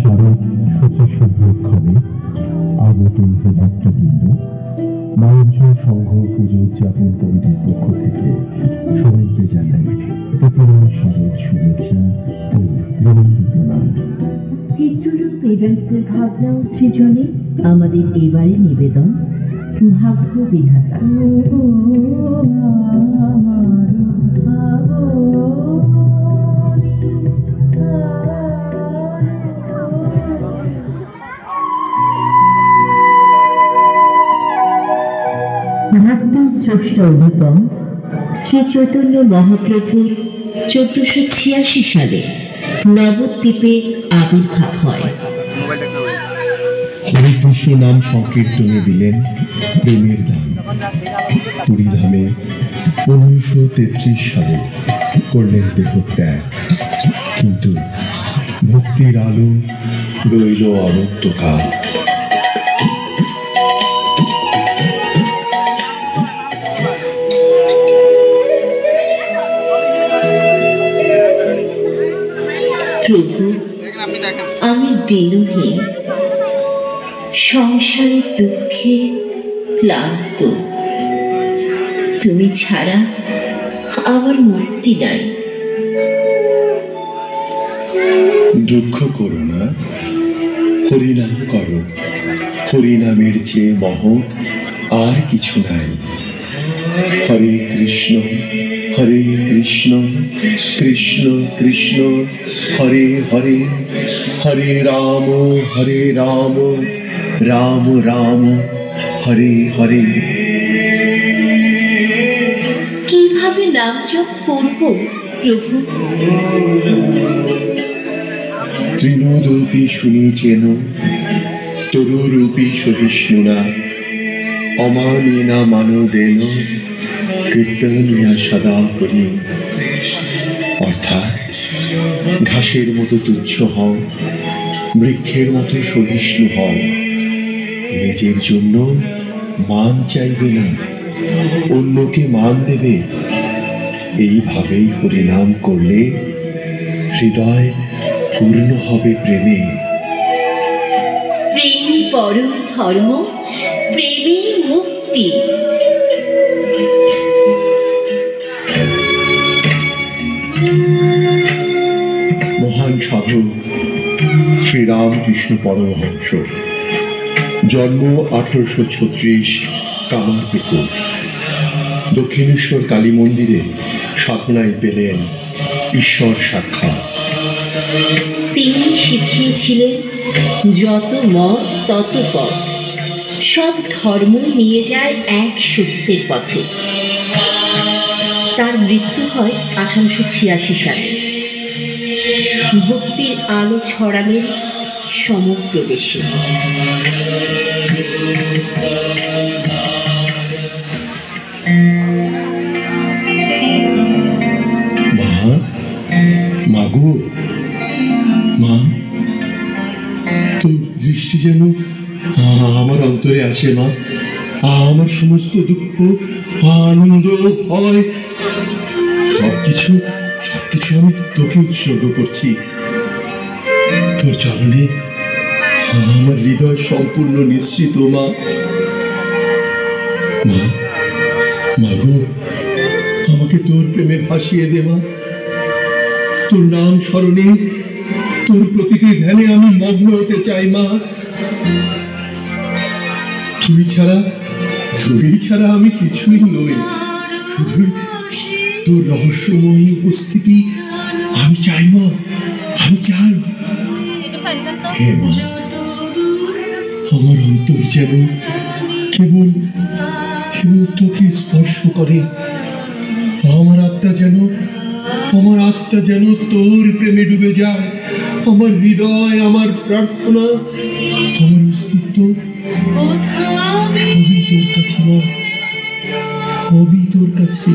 শারদ শচীশুভ্রক্ষণে আগত ভক্তবৃন্দ, মহাজন সংঘ পুজো উদযাপন কমিটির পক্ষ থেকে সবাইকে জানাই প্রীতিময় শারদ শুভেচ্ছা ও বিনম্র প্রণাম। চিত্ররূপ ইভেন্টসের ভাবনা ও সৃজনে আমাদের এবারে নিবেদন ভাগ্য বিধাতা। ভাগ্যের স্রষ্টা অন্যতম শ্রী চৈতন্য মহাপ্রভুর 1486 সালে নবদ্বীপে আবির্ভাব হয়। হরিকৃষ্ণ নাম সংকীর্তনে দিলেন প্রেমের দান। পুরীধামে 1933 সালে করলেন দেহত্যাগ, কিন্তু ভক্তির আলো রইল অনন্তকাল। প্রভু, আমি দিনহীন, সংসারের দুঃখে ক্লান্ত। তুমি ছাড়া আমার মুক্তি নাই। দুঃখ করো না, হরিনাম করো। হরিনামের চেয়ে মহৎ আর কিছু নাই। হরে কৃষ্ণ কৃষ্ণ কৃষ্ণ হরে হরে, হরে রাম রাম রাম হরে হরে। কিভাবে নাম জপ করব প্রভু? তৃণরূপী শুনিছেন, তরুরূপী সহিষ্ণুনা, অমানিনা মানদেন কীর্তনিয়া সদা হরি। অর্থাৎ ঘাসের মতো তুচ্ছ হও, বৃক্ষের মতো সহিষ্ণু হও। নিজের জন্য মান চাইবে না, অন্যকে মান দেবে। এইভাবেই হরিনাম করলে হৃদয় পূর্ণ হবে প্রেমে। প্রেমই পরম ধর্ম, প্রেমেই মুক্তি। মহান সাধক শ্রীরামকৃষ্ণ পরমহংস, জন্ম 1836, কামারপুকুর। দক্ষিণেশ্বর কালী মন্দিরে সাধনায় পেলেন ঈশ্বর সাক্ষাৎ। তিনি শিখিয়েছিলেন যত মত তত পথ, সব ধর্ম নিয়ে যায় এক সত্যের পথে। তার মৃত্যু হয় 1886 সালে। ভক্তির আলো ছড়ালেন সমগ্র দেশে। মাগো, মা, তোর দৃষ্টি যেন আমার অন্তরে আসে মা। আমার সমস্ত দুঃখ, আনন্দ, ভয় সবকিছু আমি তোকে উৎসর্গ করছি। তোর চরণে আমার হৃদয় সম্পূর্ণ নিঃসৃত মা। মাগো, আমাকে তোর প্রেমে ভাসিয়ে দে মা। তোর নাম স্মরণে, তোর প্রতিটি ধ্যানে আমি মগ্ন হতে চাই মা। তুই ছাড়া আমি কিছুই নই। শুধু তোর রহস্যময় উপস্থিতি আমি চাই মা, আমি চাই। হে মা, আমার অন্তর যেন কেবল তোকে স্পর্শ করে। আমার আত্মা যেন তোর প্রেমে ডুবে যায়। আমার হৃদয়, আমার প্রার্থনা, আমার অস্তিত্ব সবই তোর কাছে মা, সবই তোর কাছে।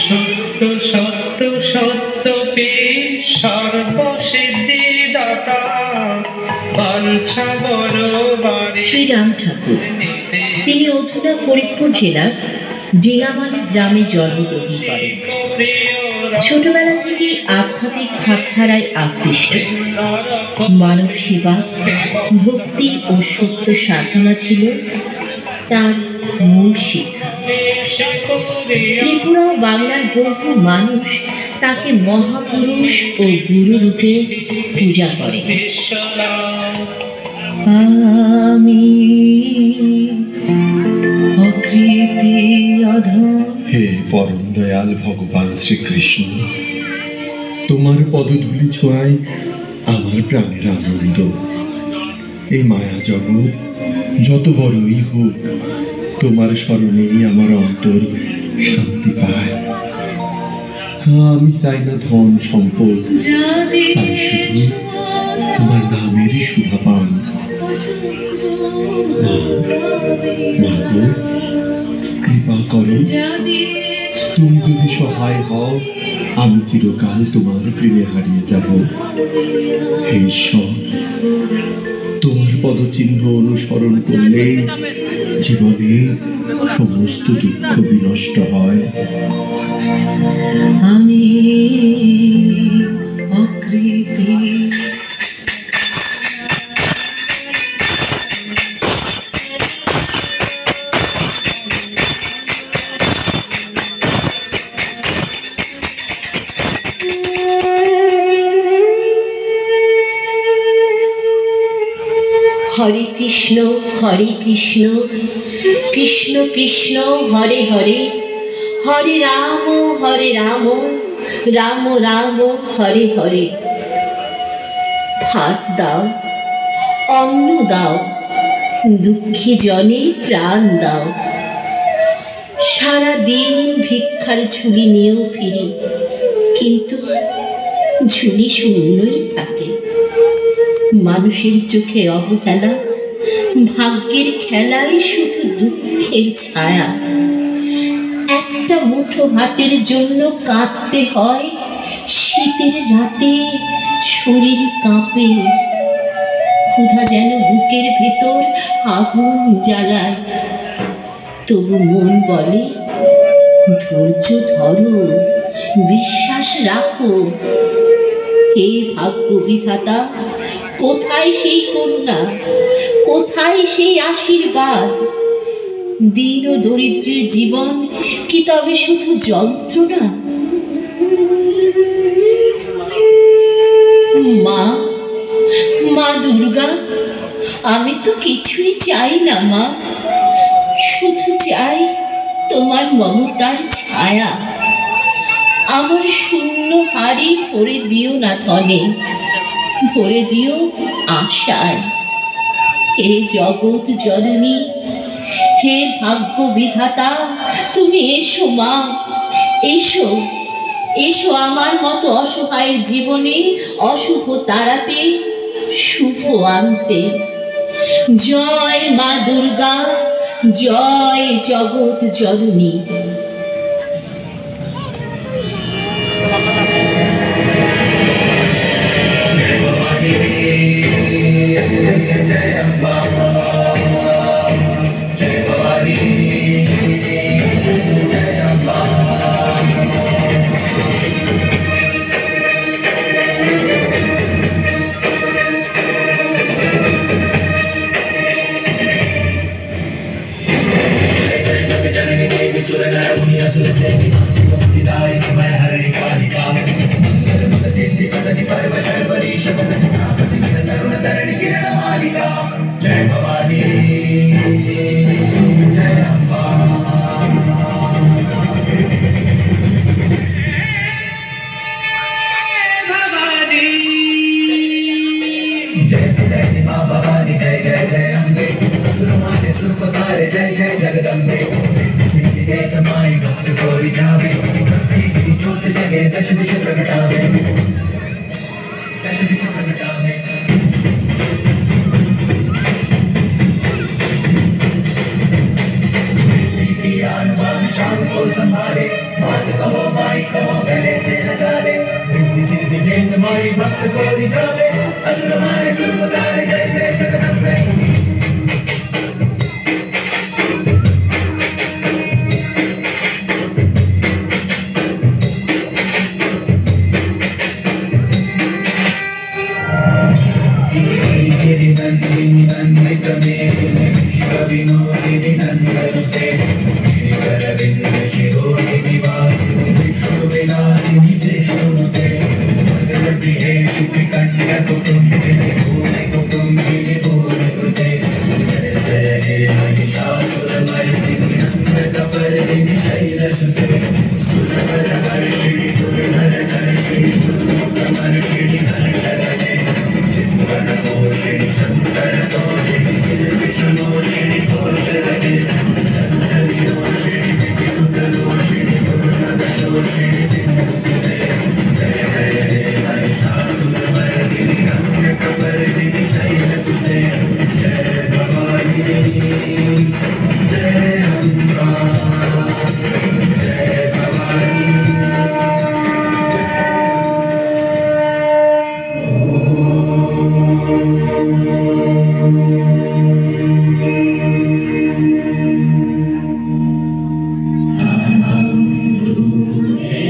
সত্য সত্য সত্য পে সর্বসিদ্ধি দাতা বাঞ্ছা বড় বাড়ি। শ্রীরাম ঠাকুর, তিনি অধুনা ফরিদপুর জেলার ডিঙামারি গ্রামে জন্মগ্রহণ করেন। ছোটবেলা থেকে আধ্যাত্মিক ভাবধারায় আকৃষ্ট। মানব সেবা, ভক্তি ও সত্য সাধনা ছিল তার মূল শিক্ষা। ত্রিপুরা ও বাংলার বহু মানুষ তাকে মহাপুরুষ ও গুরু রূপে পূজা করে। আমি অকৃতি অধম। হে পরম দয়াল ভগবান শ্রীকৃষ্ণ, তোমার পদধূলি ছোঁয়ায় আমার প্রাণের আনন্দ। এই মায়া জগৎ যত বড়ই হোক, তোমার স্মরণেই আমার অন্তর শান্তি পায়। আমি চাই না ধন সম্পদ, চাই শুধু তোমার নামেরই সুধা পান। মা গো, কৃপা করো, তুমি যদি সহায় হও, আমি চিরকাল তোমার প্রেমে হারিয়ে যাব। হে ঈশ্বর, তোমার পদচিহ্ন অনুসরণ করলে জীবনে সমস্ত দুঃখ বিনষ্ট হয়। আমি অকৃতি। হরে কৃষ্ণ কৃষ্ণ কৃষ্ণ হরে হরে, হরে রাম রাম রাম হরে হরে। ভাত দাও, অন্ন দাও, দুঃখী জনে প্রাণ দাও। সারা দিন ভিক্ষার ঝুলি নিয়েও ফিরি, কিন্তু ঝুলি শূন্যই থাকে। মানুষের চোখে অবহেলা, ভাগ্যের খেলায় শুধু দুঃখের ছায়া। একটা মুঠো ভাতের জন্য কাঁদতে হয়, শীতের রাতে শরীর কাঁপে। ক্ষুধা যেন বুকের ভেতর আগুন জ্বালায়, তবু মন বলে ধৈর্য ধরো, বিশ্বাস রাখো। হে ভাগ্য বিধাতা, কোথায় সেই করুণা, কোথায় সেই আশীর্বাদ? দীন ও দরিদ্রের জীবন কি তবে শুধু যন্ত্রণা? মা, মা দুর্গা, আমি তো কিছুই চাই না মা, শুধু চাই তোমার মমতার ছায়া। আমার শূন্য হাড়ি ভরে দিও না ধনে, ভরে দিও আশায়। হে জগৎ জননী, হে ভাগ্য বিধাতা, তুমি এসো মা, এসো এসো আমার মতো অসহায়ের জীবনে অশুভ তাড়াতে, শুভ আনতে। জয় মা দুর্গা, জয় জগৎ জননী। जय भवानी, जय अम्बा। भवानी, जय जय माँ भवानी, जय जय जय अम्बे। असुर मारे सुर को तारे, जय जय जगदम्बे। सिद्धि देत माई भक्त को रिझावे, भक्ति की ज्योत जगे दश दिश प्रगटावे, दश दिश प्रगटावे। शाम को संभाले, बात कहो माई कहो गले से लगा ले। रिद्धि सिद्धि देत माई भक्त को रिझावे, असुर मारे सुर को तारे, जय जय जगदम्बे।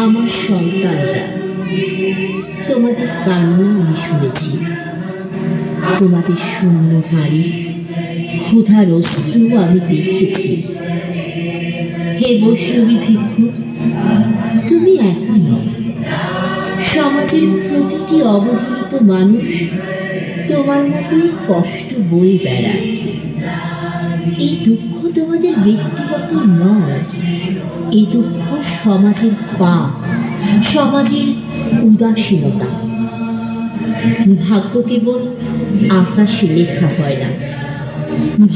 আমার সন্তানরা, তোমাদের কান্না আমি শুনেছি, তোমাদের শূন্য হাড়ি ক্ষুধার অশ্রু আমি দেখেছি। হে বৈষ্ণবী ভিক্ষু, তুমি একা নও, সমাজের প্রতিটি অবহেলিত মানুষ তোমার মতোই কষ্ট বয়ে বেড়ায়। এই দুঃখ তোমাদের ব্যক্তিগত নয়, এই দুঃখ সমাজের পাপ, সমাজের উদাসীনতা। ভাগ্য কেবল আকাশে লেখা হয় না,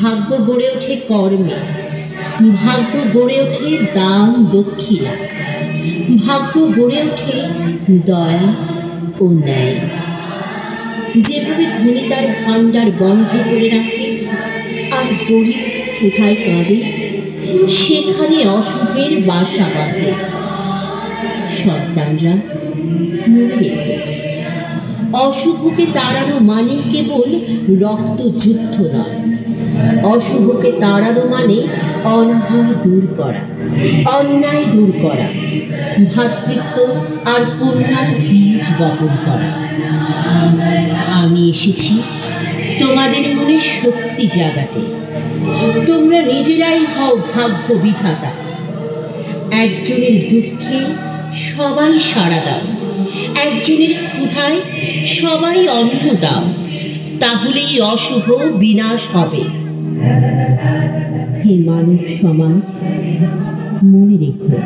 ভাগ্য গড়ে ওঠে কর্মে, ভাগ্য গড়ে ওঠে দান দক্ষিণা, ভাগ্য গড়ে ওঠে দয়া ও ন্যায়। যেভাবে ধনী তার ভাণ্ডার বন্ধ করে রাখে আর গরিব কোথায় কাঁদে, সেখানে অশুভের বাসা বাঁধে। সন্তানরা, মনে রেখো, অশুভকে তাড়ানো মানে কেবল রক্তযুদ্ধ নয়, অশুভকে তাড়ানো মানে অনাহার দূর করা, অন্যায় দূর করা, ভ্রাতৃত্ব আর করুণার বীজ বপন করা। আমি এসেছি তোমাদের মনে শক্তি জাগাতে। তোমরা নিজেরাই হও ভাগ্য বিধাতা। একজনের দুঃখে সবাই সাড়া দাও, একজনের ক্ষুধায় সবাই অন্ন দাও, তাহলেই অশুভ বিনাশ হবে। হে মানব সমাজ, মনে রেখো,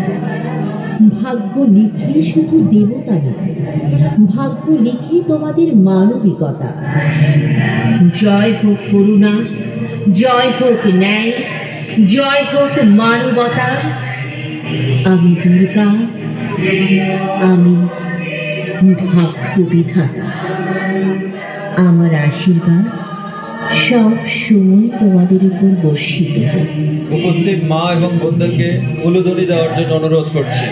ভাগ্য লিখে শুধু দেবতা না, ভাগ্য লিখে তোমাদের মানবিকতা। জয় হোক করুণা, জয় হোক ন্যায়, জয় হোক মানবতার। আমি দুর্গা, আমি ভাগ্য বিধাতা। আমার আশীর্বাদ সব সময় তোমাদের উপর বর্ষিত হোক। উপস্থিত মা এবং বোনদেরকে উলুধ্বনি দেওয়ার জন্য অনুরোধ করছি।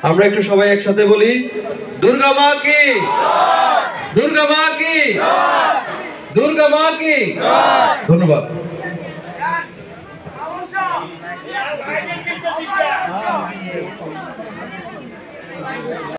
আমরা একটু সবাই একসাথে বলি, দুর্গা মা কি, দুর্গা মা কি, দুর্গা মা কি। ধন্যবাদ।